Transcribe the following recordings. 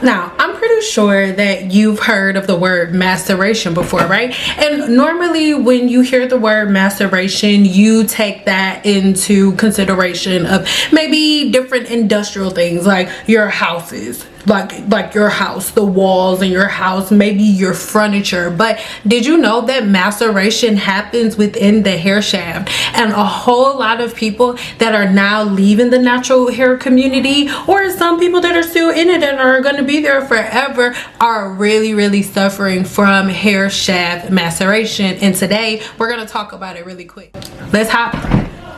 Now, I'm pretty sure that you've heard of the word maceration before, right? And normally when you hear the word maceration, you take that into consideration of maybe different industrial things like your houses, like your house, the walls in your house, maybe your furniture. But did you know that maceration happens within the hair shaft? And a whole lot of people that are now leaving the natural hair community, or some people that are still in it and are going to be there forever, are really suffering from hair shaft maceration. And today we're going to talk about it really quick. Let's hop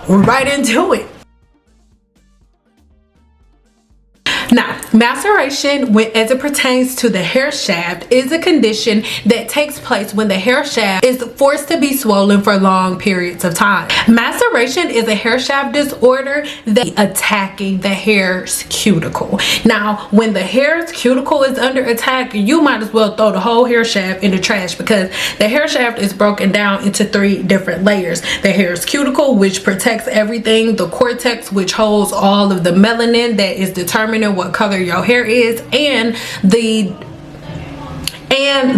right into it. Now, maceration, as it pertains to the hair shaft, is a condition that takes place when the hair shaft is forced to be swollen for long periods of time. Maceration is a hair shaft disorder that is attacking the hair's cuticle. Now, when the hair's cuticle is under attack, you might as well throw the whole hair shaft in the trash, because the hair shaft is broken down into 3 different layers. The hair's cuticle, which protects everything, the cortex, which holds all of the melanin that is determining what color your hair is, and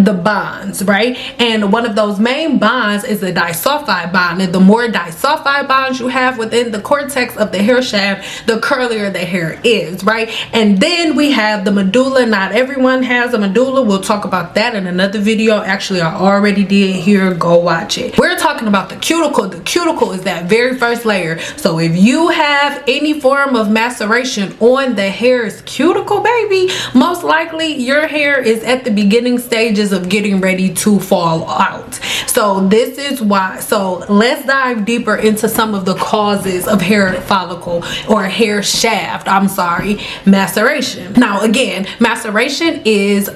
the bonds, right? And one of those main bonds is the disulfide bond, and the more disulfide bonds you have within the cortex of the hair shaft, the curlier the hair is, right? And then we have the medulla. Not everyone has a medulla. We'll talk about that in another video. Actually, I already did here. Go watch it. We're talking about the cuticle. The cuticle is that very first layer. So if you have any form of maceration on the hair's cuticle, baby, most likely your hair is at the beginning stages of getting ready to fall out. So this is why. So let's dive deeper into some of the causes of hair follicle or hair shaft, maceration. Now again, maceration is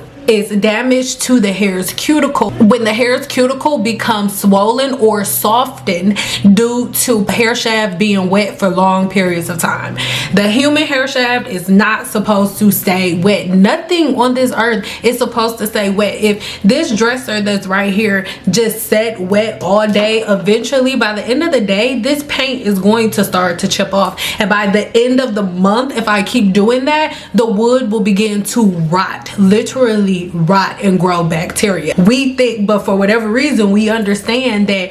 damage to the hair's cuticle when the hair's cuticle becomes swollen or softened due to hair shaft being wet for long periods of time. The human hair shaft is not supposed to stay wet. Nothing on this earth is supposed to stay wet. If this dresser that's right here just sat wet all day, eventually by the end of the day, this paint is going to start to chip off. And by the end of the month, if I keep doing that, the wood will begin to rot, literally rot, and grow bacteria. We think, but for whatever reason, we understand that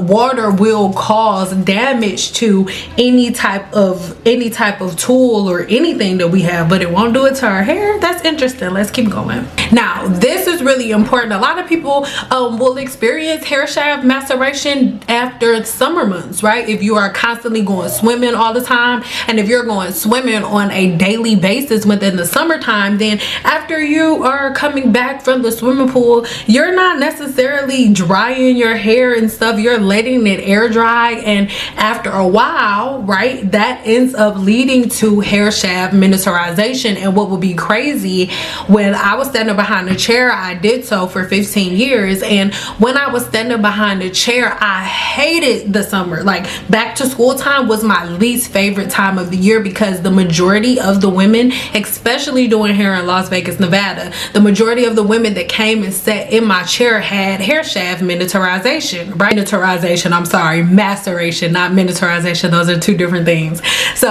water will cause damage to any type of tool or anything that we have, but it won't do it to our hair. That's interesting. Let's keep going. Now, this is really important. A lot of people will experience hair shaft maceration after summer months, right? If you are constantly going swimming all the time, and if you're going swimming on a daily basis within the summertime, then after you are coming back from the swimming pool, you're not necessarily drying your hair and stuff. You're letting it air dry, and after a while, right, that ends up leading to hair shaft miniaturization. And what would be crazy, when I was standing behind the chair, I did so for 15 years, and when I was standing behind the chair, I hated the summer. Like, back to school time was my least favorite time of the year, because the majority of the women, especially doing hair in Las Vegas, Nevada, the majority of the women that came and sat in my chair had hair shaft miniaturization, right? Maceration, not miniaturization. Those are 2 different things. So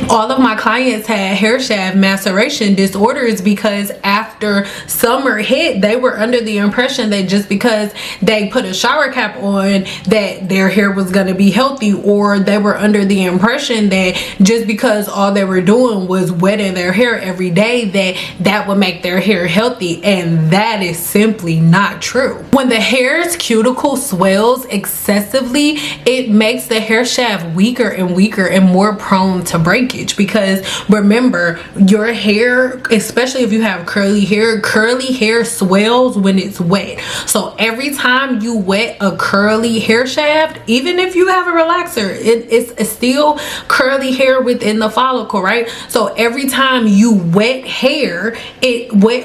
all of my clients had hair shaft maceration disorders because after summer hit, they were under the impression that just because they put a shower cap on, that their hair was going to be healthy, or they were under the impression that just because all they were doing was wetting their hair every day, that would make their hair healthy. And that is simply not true. When the hair's cuticle swells excessively, it makes the hair shaft weaker and weaker and more prone to breakage, because remember, your hair, especially if you have curly hair swells when it's wet. So every time you wet a curly hair shaft, even if you have a relaxer, it's still curly hair within the follicle, right? So every time you wet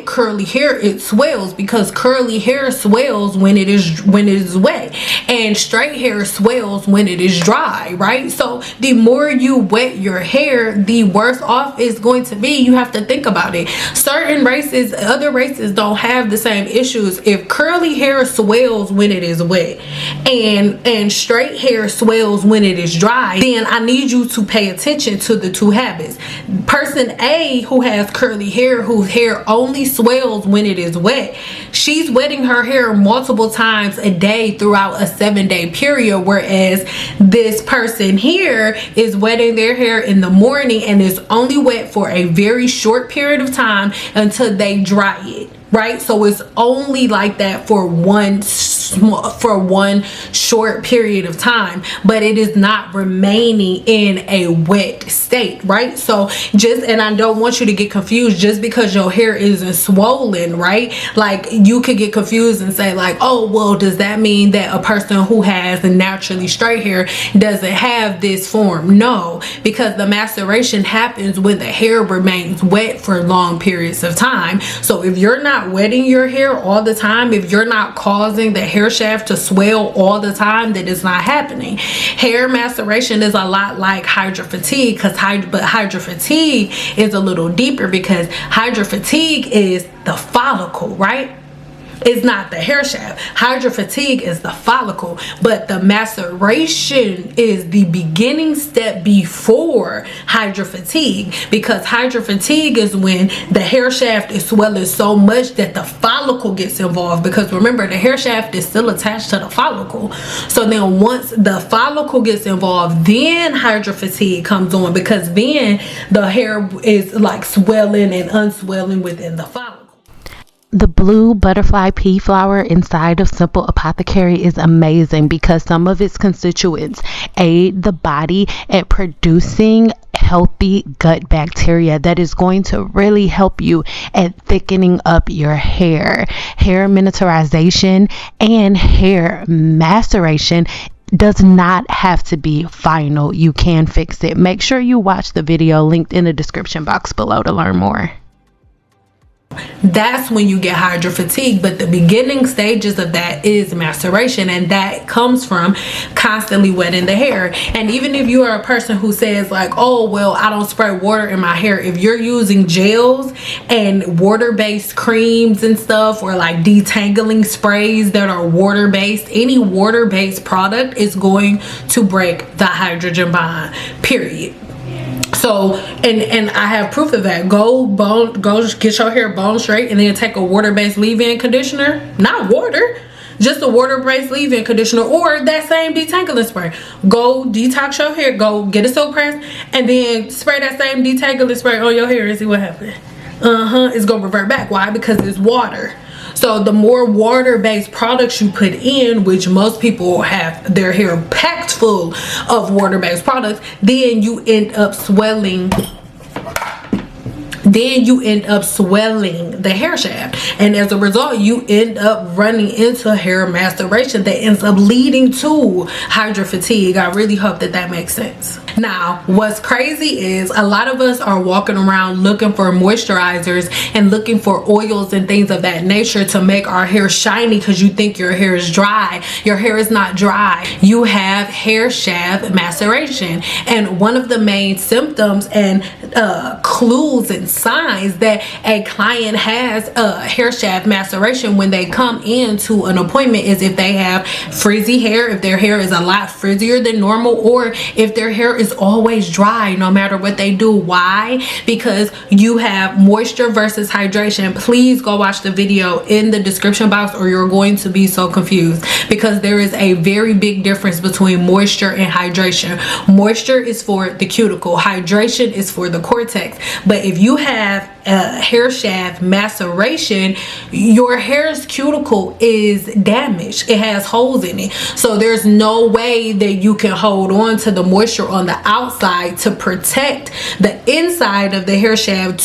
curly hair, it swells, because curly hair swells when it is wet, and straight hair swells when it is dry, right? So the more you wet your hair, the worse off it's going to be. You have to think about it. Certain races other races don't have the same issues. If curly hair swells when it is wet and straight hair swells when it is dry, then I need you to pay attention to the two habits. Person A, who has curly hair, whose hair only swells when it is wet, she's wetting her hair multiple times a day throughout a 7-day period, whereas this person here is wetting their hair in the morning and is only wet for a very short period of time until they dry it, right? So it's only like that for one short period of time, but it is not remaining in a wet state, right? So and I don't want you to get confused just because your hair isn't swollen, right? Like, you could get confused and say like, oh, well, does that mean that a person who has naturally straight hair doesn't have this form? No, because the maceration happens when the hair remains wet for long periods of time. So if you're not wetting your hair all the time, if you're not causing the hair shaft to swell all the time, that is not happening. Hair maceration is a lot like hydrofatigue, but hydrofatigue is a little deeper because hydrofatigue is the follicle, right? It's not the hair shaft. Hydrofatigue is the follicle, but the maceration is the beginning step before hydrofatigue, because hydrofatigue is when the hair shaft is swelling so much that the follicle gets involved, because remember, the hair shaft is still attached to the follicle. So then once the follicle gets involved, then hydrofatigue comes on, because then the hair is like swelling and unswelling within the follicle. The blue butterfly pea flower inside of Cynple Apothecary is amazing because some of its constituents aid the body at producing healthy gut bacteria that is going to really help you at thickening up your hair. Hair miniaturization and hair maceration does not have to be final. You can fix it. Make sure you watch the video linked in the description box below to learn more. That's when you get hydrofatigue, but the beginning stages of that is maceration, and that comes from constantly wetting the hair. And even if you are a person who says like, oh, well, I don't spray water in my hair, if you're using gels and water-based creams and stuff, or like detangling sprays that are water-based, any water-based product is going to break the hydrogen bond, period. So, and I have proof of that. Go get your hair bone straight and then take a water-based leave-in conditioner, not water, just a water-based leave-in conditioner, or that same detangling spray. Go detox your hair, go get a silk press, and then spray that same detangling spray on your hair and see what happens. It's gonna revert back. Why? Because it's water. So the more water-based products you put in, which most people have their hair packed full of water-based products, then you end up swelling the hair shaft, and as a result you end up running into hair maceration that ends up leading to hydrofatigue. I really hope that makes sense. Now, what's crazy is a lot of us are walking around looking for moisturizers and looking for oils and things of that nature to make our hair shiny because you think your hair is dry. Your hair is not dry. You have hair shaft maceration, and one of the main symptoms and clues and signs that a client has a hair shaft maceration when they come into an appointment is if they have frizzy hair, if their hair is a lot frizzier than normal, or if their hair is always dry no matter what they do. Why? Because you have moisture versus hydration. Please go watch the video in the description box or you're going to be so confused, because there is a very big difference between moisture and hydration. Moisture is for the cuticle, hydration is for the cortex. But if you have a hair shaft maceration, your hair's cuticle is damaged. It has holes in it, so there's no way that you can hold on to the moisture on the outside to protect the inside of the hair shaft,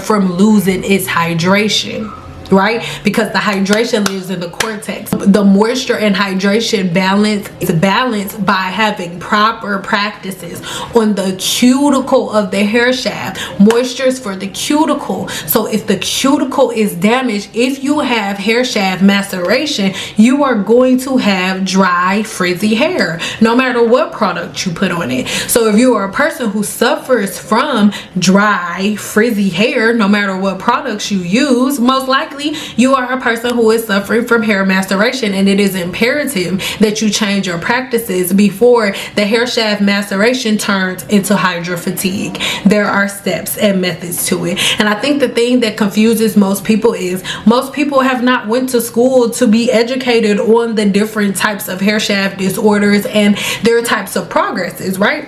from losing its hydration. right? Because the hydration lives in the cortex. The moisture and hydration balance is balanced by having proper practices on the cuticle of the hair shaft. Moisture is for the cuticle. So if the cuticle is damaged, if you have hair shaft maceration, you are going to have dry, frizzy hair, no matter what product you put on it. So if you are a person who suffers from dry, frizzy hair, no matter what products you use, most likely you are a person who is suffering from hair maceration, and it is imperative that you change your practices before the hair shaft maceration turns into hydro fatigue. There are steps and methods to it, and I think the thing that confuses most people is most people have not went to school to be educated on the different types of hair shaft disorders and their types of progresses, right?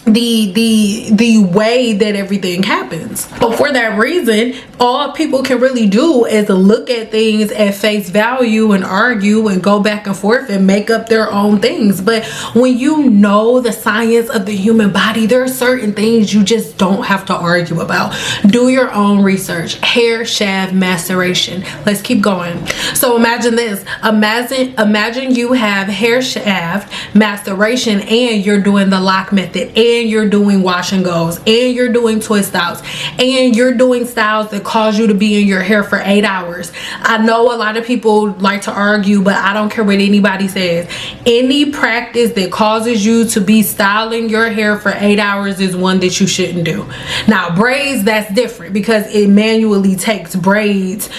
The way that everything happens. So for that reason, all people can really do is look at things at face value and argue and go back and forth and make up their own things. But when you know the science of the human body, there are certain things you just don't have to argue about. Do your own research. Hair shaft maceration. Let's keep going. So imagine this. Imagine you have hair shaft maceration and you're doing the lock method, and you're doing wash and goes, and you're doing twist outs, and you're doing styles that cause you to be in your hair for 8 hours. I know a lot of people like to argue, but I don't care what anybody says. Any practice that causes you to be styling your hair for 8 hours is one that you shouldn't do. Now braids, that's different because it manually takes braids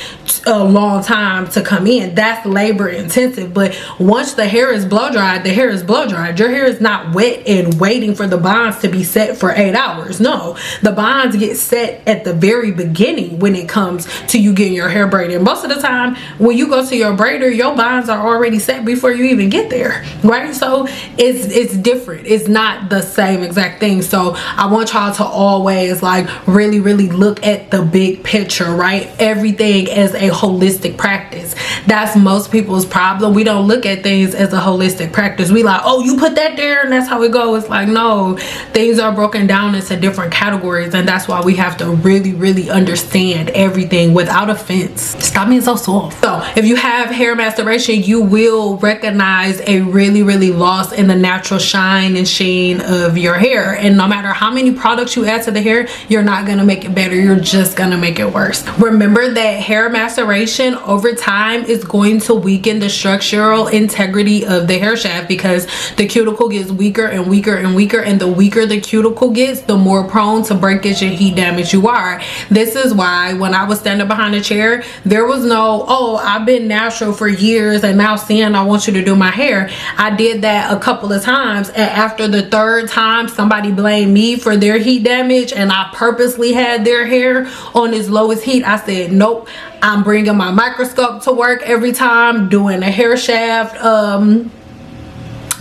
a long time to come in. That's labor intensive. But once the hair is blow dried, the hair is blow dried. Your hair is not wet and waiting for the bonds to be set for 8 hours. No, the bonds get set at the very beginning when it comes to you getting your hair braided. Most of the time when you go to your braider, your bonds are already set before you even get there, right? So it's different. It's not the same exact thing. So I want y'all to always like really look at the big picture, right? Everything as a holistic practice. That's most people's problem. We don't look at things as a holistic practice. We like, oh, you put that there and that's how it goes. It's like, no, things are broken down into different categories, and that's why we have to really understand everything without offense. Stop being so soft. So if you have hair maceration, you will recognize a really loss in the natural shine and sheen of your hair, and no matter how many products you add to the hair, you're not gonna make it better. You're just gonna make it worse. Remember that hair maceration over time is going to weaken the structural integrity of the hair shaft because the cuticle gets weaker and weaker, and the weaker the cuticle gets, the more prone to breakage and heat damage you are. This is why when I was standing behind a chair, there was no, oh, I've been natural for years and now seeing I want you to do my hair. I did that a couple of times, and after the third time somebody blamed me for their heat damage and I purposely had their hair on its lowest heat. I said, nope, I'm bringing my microscope to work every time, doing a hair shaft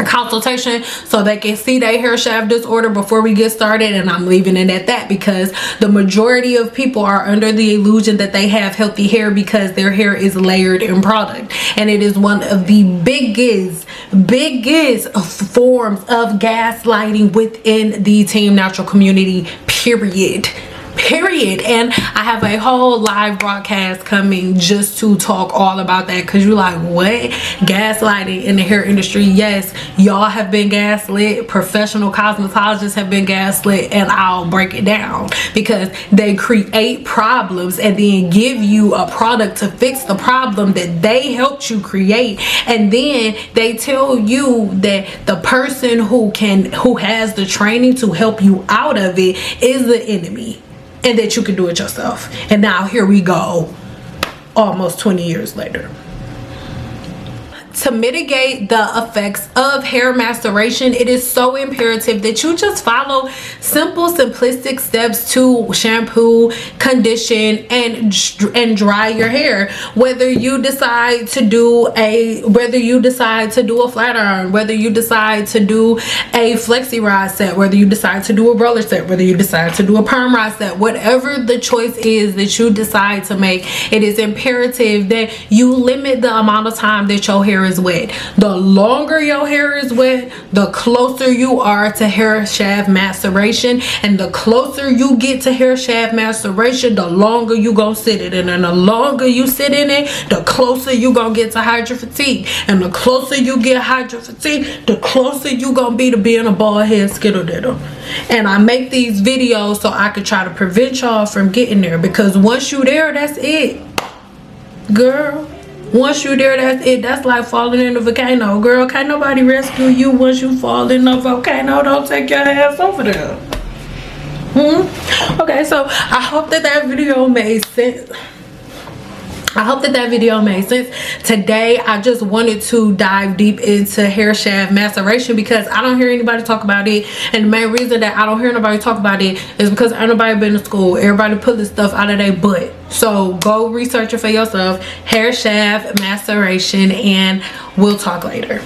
consultation so they can see their hair shaft disorder before we get started, and I'm leaving it at that because the majority of people are under the illusion that they have healthy hair because their hair is layered in product, and it is one of the biggest forms of gaslighting within the Team Natural community, period. And I have a whole live broadcast coming just to talk all about that, because you're like, what? Gaslighting in the hair industry? Yes, y'all have been gaslit. Professional cosmetologists have been gaslit, and I'll break it down because they create problems and then give you a product to fix the problem that they helped you create, and then they tell you that the person who has the training to help you out of it is the enemy, and that you can do it yourself. And now here we go, almost 20 years later. To mitigate the effects of hair maceration, it is so imperative that you just follow simple, simplistic steps to shampoo, condition, and dry your hair. Whether you decide to do a flat iron, whether you decide to do a flexi rod set, whether you decide to do a roller set, whether you decide to do a perm rod set, whatever the choice is that you decide to make, it is imperative that you limit the amount of time that your hair is is wet. The longer your hair is wet, the closer you are to hair shaft maceration, and the closer you get to hair shaft maceration, the longer you gonna sit in it, and the longer you sit in it, the closer you gonna get to hydro fatigue, and the closer you get hydro fatigue, the closer you gonna be to being a bald head skittle diddle. And I make these videos so I could try to prevent y'all from getting there, because once you there, that's it, girl. Once you there, that's it. That's like falling in a volcano, girl. Can't nobody rescue you once you fall in a volcano. Don't take your ass over there. Okay, so I hope that video made sense. Today I just wanted to dive deep into hair shaft maceration because I don't hear anybody talk about it, and the main reason that I don't hear nobody talk about it is because ain't nobody been to school. Everybody put this stuff out of their butt. So go research it for yourself, hair shaft maceration, and we'll talk later.